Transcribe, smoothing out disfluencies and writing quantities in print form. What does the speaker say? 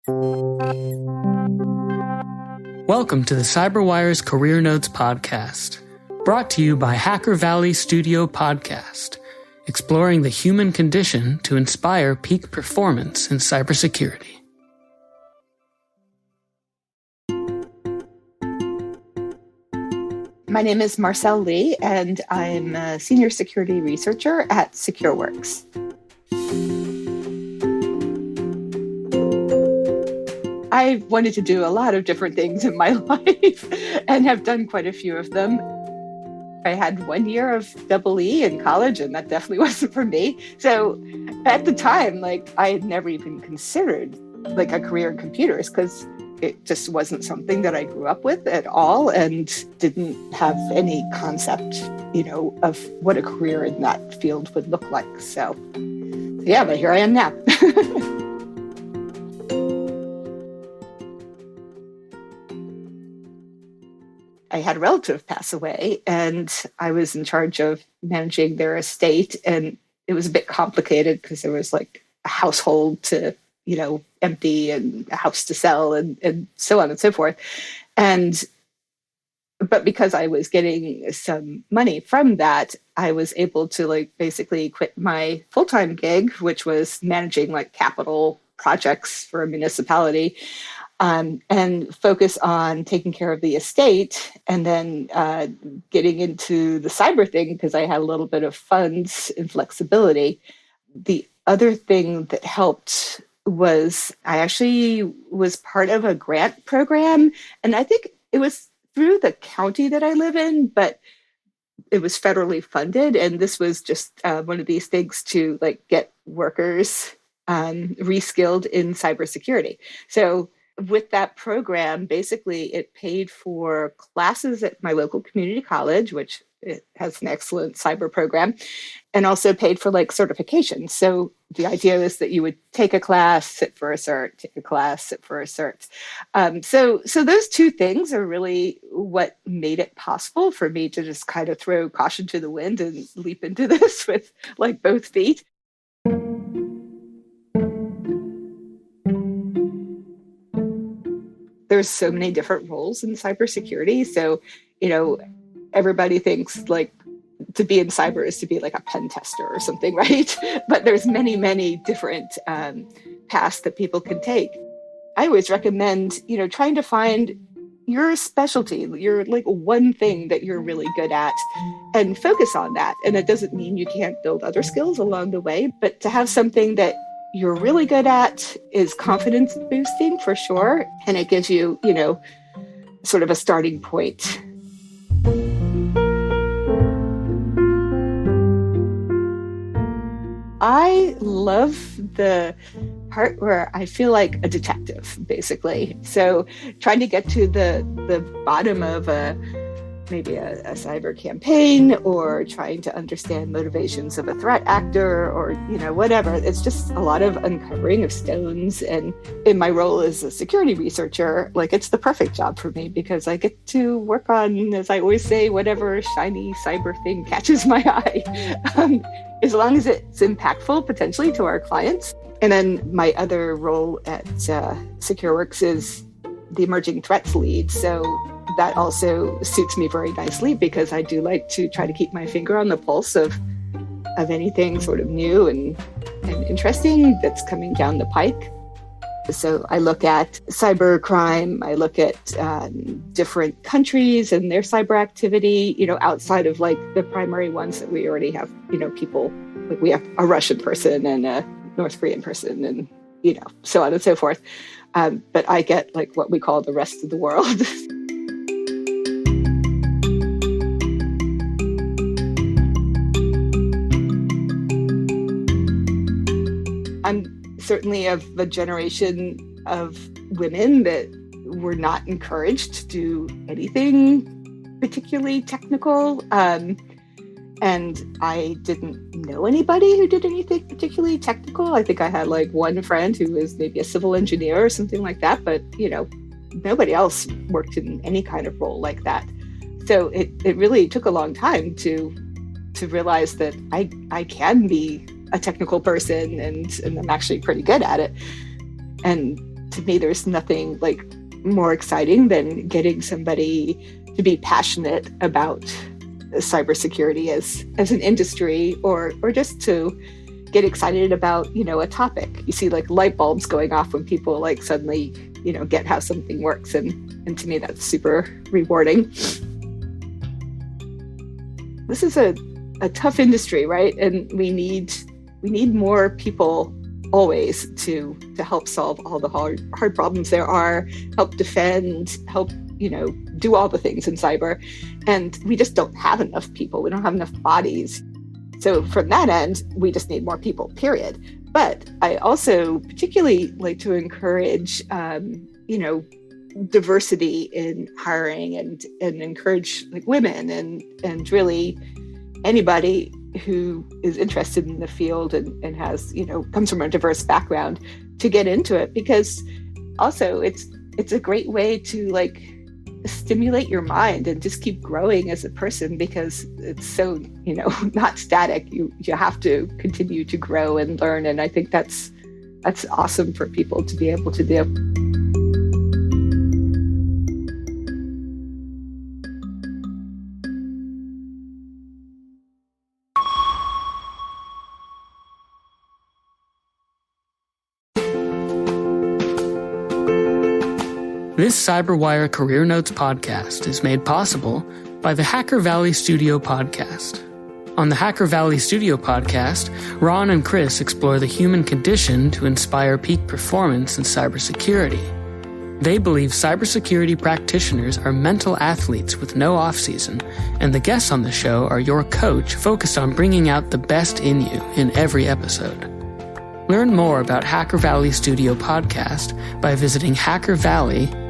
Welcome to the CyberWire's Career Notes podcast, brought to you by Hacker Valley Studio Podcast, exploring the human condition to inspire peak performance in cybersecurity. My name is Marcelle Lee, and I'm a senior security researcher at Secureworks. I wanted to do a lot of different things in my life and have done quite a few of them. I had 1 year of EE in college, and that definitely wasn't for me. So at the time, I had never even considered a career in computers because it just wasn't something that I grew up with at all and didn't have any concept, of what a career in that field would look like. So yeah, but here I am now. I had a relative pass away, and I was in charge of managing their estate. And it was a bit complicated because there was a household to, empty and a house to sell and so on and so forth. But because I was getting some money from that, I was able to basically quit my full-time gig, which was managing capital projects for a municipality. And focus on taking care of the estate, and then getting into the cyber thing because I had a little bit of funds and flexibility. The other thing that helped was I actually was part of a grant program, and I think it was through the county that I live in, but it was federally funded. And this was just one of these things to get workers reskilled in cybersecurity. So with that program, basically it paid for classes at my local community college, which it has an excellent cyber program, and also paid for certifications. So the idea is that you would take a class, sit for a cert, take a class, sit for a cert. So those two things are really what made it possible for me to just kind of throw caution to the wind and leap into this with both feet. There's so many different roles in cybersecurity. So, everybody thinks to be in cyber is to be a pen tester or something, right? But there's many, many different paths that people can take. I always recommend, trying to find your specialty, your one thing that you're really good at, and focus on that. And it doesn't mean you can't build other skills along the way, but to have something that you're really good at is confidence boosting for sure. And it gives you, sort of a starting point. I love the part where I feel like a detective, basically. So trying to get to the bottom of maybe a cyber campaign, or trying to understand motivations of a threat actor, or whatever. It's just a lot of uncovering of stones. And in my role as a security researcher, it's the perfect job for me because I get to work on, as I always say, whatever shiny cyber thing catches my eye, as long as it's impactful potentially to our clients. And then my other role at Secureworks is the emerging threats lead. So that also suits me very nicely because I do like to try to keep my finger on the pulse of anything sort of new and interesting that's coming down the pike. So I look at cyber crime, I look at different countries and their cyber activity, outside of the primary ones that we already have, people, we have a Russian person and a North Korean person and, so on and so forth. But I get what we call the rest of the world. I'm certainly of the generation of women that were not encouraged to do anything particularly technical. And I didn't know anybody who did anything particularly technical. I think I had one friend who was maybe a civil engineer or something like that, but nobody else worked in any kind of role like that. So it really took a long time to realize that I can be a technical person and I'm actually pretty good at it. And to me, there's nothing like more exciting than getting somebody to be passionate about cybersecurity as an industry, or just to get excited about, a topic. You see like light bulbs going off when people like suddenly, get how something works. And to me, that's super rewarding. This is a tough industry, right? And we need more people always to help solve all the hard problems there are, help defend, help, do all the things in cyber. And we just don't have enough people. We don't have enough bodies. So from that end, we just need more people, period. But I also particularly like to encourage, diversity in hiring and encourage like women and really anybody who is interested in the field and has, comes from a diverse background to get into it, because also it's a great way to like stimulate your mind and just keep growing as a person, because it's so, not static. You have to continue to grow and learn. And I think that's awesome for people to be able to do. This CyberWire Career Notes podcast is made possible by the Hacker Valley Studio podcast. On the Hacker Valley Studio podcast, Ron and Chris explore the human condition to inspire peak performance in cybersecurity. They believe cybersecurity practitioners are mental athletes with no off-season, and the guests on the show are your coach focused on bringing out the best in you in every episode. Learn more about Hacker Valley Studio podcast by visiting hackervalley.com.